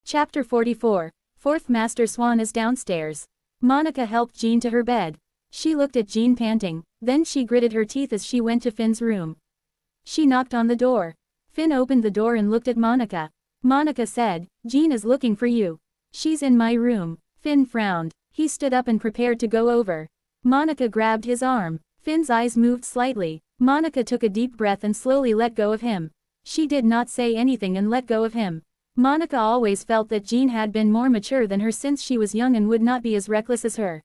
Chapter 44. Fourth Master Swan is downstairs. Monica helped Jean to her bed. She looked at Jean panting, then she gritted her teeth as she went to Finn's room. She knocked on the door. Finn opened the door and looked at Monica. Monica said, "Jean is looking for you. She's in my room." Finn frowned. He stood up and prepared to go over. Monica grabbed his arm. Finn's eyes moved slightly. Monica took a deep breath and slowly let go of him. She did not say anything and let go of him. Monica always felt that Jean had been more mature than her since she was young and would not be as reckless as her.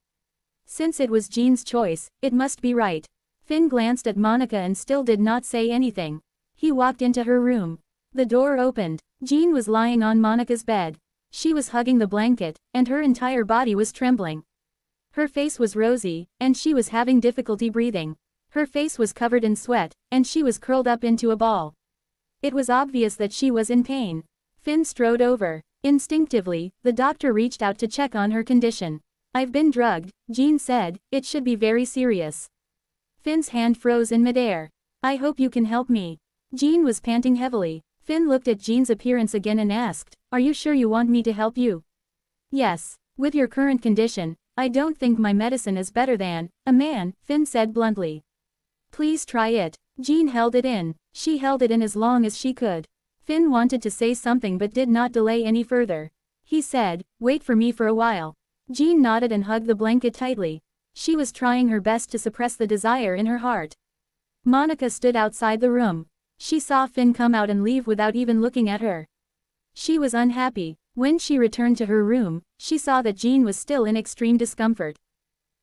Since it was Jean's choice, it must be right. Finn glanced at Monica and still did not say anything. He walked into her room. The door opened. Jean was lying on Monica's bed. She was hugging the blanket, and her entire body was trembling. Her face was rosy, and she was having difficulty breathing. Her face was covered in sweat, and she was curled up into a ball. It was obvious that she was in pain. Finn strode over. Instinctively, the doctor reached out to check on her condition. "I've been drugged," Jean said. "It should be very serious." Finn's hand froze in midair. "I hope you can help me." Jean was panting heavily. Finn looked at Jean's appearance again and asked, "Are you sure you want me to help you?" "Yes. With your current condition, I don't think my medicine is better than a man," Finn said bluntly. "Please try it." Jean held it in. She held it in as long as she could. Finn wanted to say something but did not delay any further. He said, "Wait for me for a while." Jean nodded and hugged the blanket tightly. She was trying her best to suppress the desire in her heart. Monica stood outside the room. She saw Finn come out and leave without even looking at her. She was unhappy. When she returned to her room, she saw that Jean was still in extreme discomfort.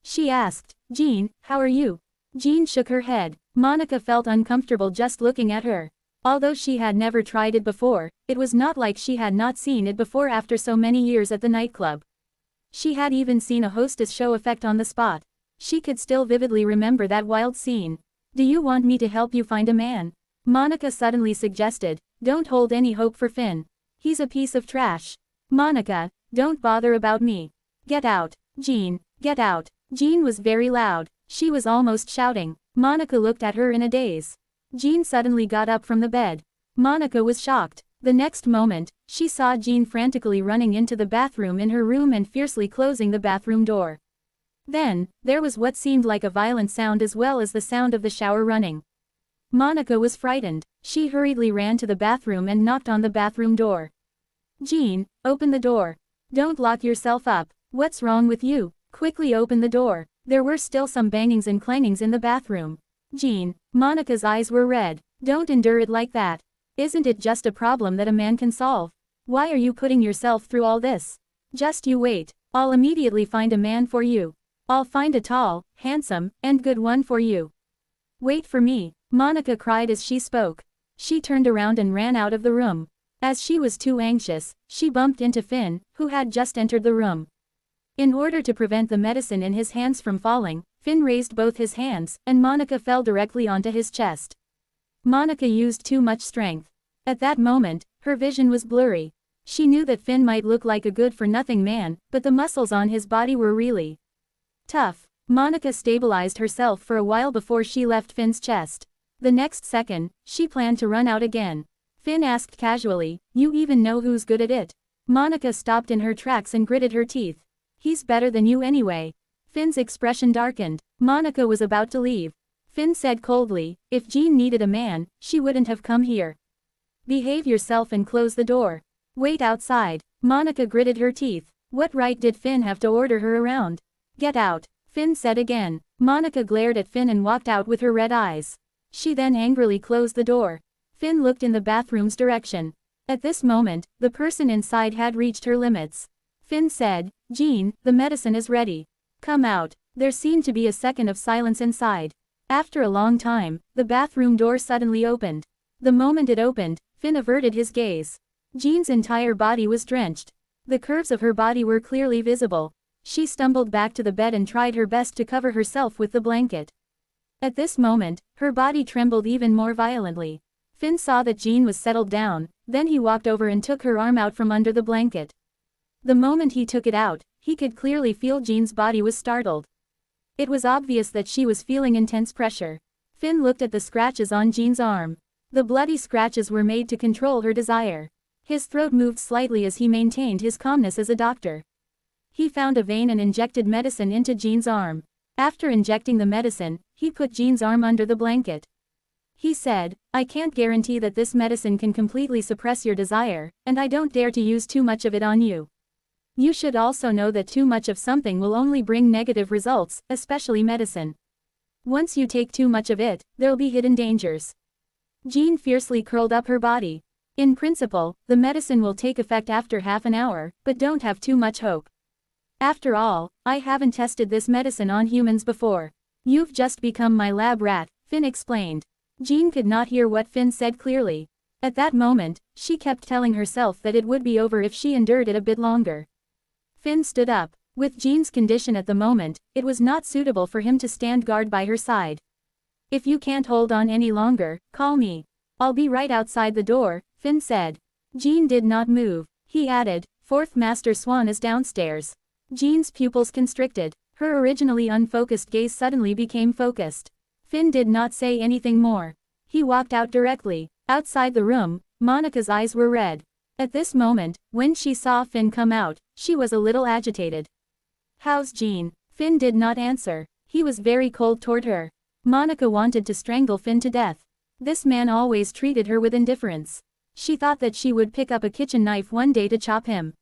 She asked, "Jean, how are you?" Jean shook her head. Monica felt uncomfortable just looking at her. Although she had never tried it before, it was not like she had not seen it before after so many years at the nightclub. She had even seen a hostess show effect on the spot. She could still vividly remember that wild scene. "Do you want me to help you find a man?" Monica suddenly suggested. "Don't hold any hope for Finn. He's a piece of trash." "Monica, don't bother about me. Get out. Jean, get out." Jean was very loud. She was almost shouting. Monica looked at her in a daze. Jean suddenly got up from the bed. Monica was shocked. The next moment, she saw Jean frantically running into the bathroom in her room and fiercely closing the bathroom door. Then, there was what seemed like a violent sound as well as the sound of the shower running. Monica was frightened. She hurriedly ran to the bathroom and knocked on the bathroom door. "Jean, open the door. Don't lock yourself up. What's wrong with you? Quickly open the door." There were still some bangings and clangings in the bathroom. "Jean," Monica's eyes were red. "Don't endure it like that. Isn't it just a problem that a man can solve? Why are you putting yourself through all this? Just you wait. I'll immediately find a man for you. I'll find a tall, handsome, and good one for you. Wait for me," Monica cried as she spoke. She turned around and ran out of the room. As she was too anxious, she bumped into Finn, who had just entered the room. In order to prevent the medicine in his hands from falling, Finn raised both his hands, and Monica fell directly onto his chest. Monica used too much strength. At that moment, her vision was blurry. She knew that Finn might look like a good-for-nothing man, but the muscles on his body were really tough. Monica stabilized herself for a while before she left Finn's chest. The next second, she planned to run out again. Finn asked casually, "You even know who's good at it?" Monica stopped in her tracks and gritted her teeth. "He's better than you anyway." Finn's expression darkened. Monica was about to leave. Finn said coldly, "If Jean needed a man, she wouldn't have come here. Behave yourself and close the door. Wait outside." Monica gritted her teeth. What right did Finn have to order her around? "Get out," Finn said again. Monica glared at Finn and walked out with her red eyes. She then angrily closed the door. Finn looked in the bathroom's direction. At this moment, the person inside had reached her limits. Finn said, "Jean, the medicine is ready. Come out." There seemed to be a second of silence inside. After a long time, the bathroom door suddenly opened. The moment it opened, Finn averted his gaze. Jean's entire body was drenched. The curves of her body were clearly visible. She stumbled back to the bed and tried her best to cover herself with the blanket. At this moment, her body trembled even more violently. Finn saw that Jean was settled down, then he walked over and took her arm out from under the blanket. The moment he took it out, he could clearly feel Jean's body was startled. It was obvious that she was feeling intense pressure. Finn looked at the scratches on Jean's arm. The bloody scratches were made to control her desire. His throat moved slightly as he maintained his calmness as a doctor. He found a vein and injected medicine into Jean's arm. After injecting the medicine, he put Jean's arm under the blanket. He said, I can't guarantee that this medicine can completely suppress your desire, and I don't dare to use too much of it on you. You should also know that too much of something will only bring negative results, especially medicine. Once you take too much of it, there'll be hidden dangers. Jean fiercely curled up her body. In principle, the medicine will take effect after half an hour, but don't have too much hope. After all, I haven't tested this medicine on humans before. You've just become my lab rat, Finn explained. Jean could not hear what Finn said clearly. At that moment, she kept telling herself that it would be over if she endured it a bit longer. Finn stood up. With Jean's condition at the moment, it was not suitable for him to stand guard by her side. If you can't hold on any longer, call me. I'll be right outside the door, Finn said. Jean did not move. He added, Fourth Master Swan is downstairs. Jean's pupils constricted. Her originally unfocused gaze suddenly became focused. Finn did not say anything more. He walked out directly. Outside the room, Monica's eyes were red. At this moment, when she saw Finn come out, she was a little agitated. How's Jean? Finn did not answer. He was very cold toward her. Monica wanted to strangle Finn to death. This man always treated her with indifference. She thought that she would pick up a kitchen knife one day to chop him.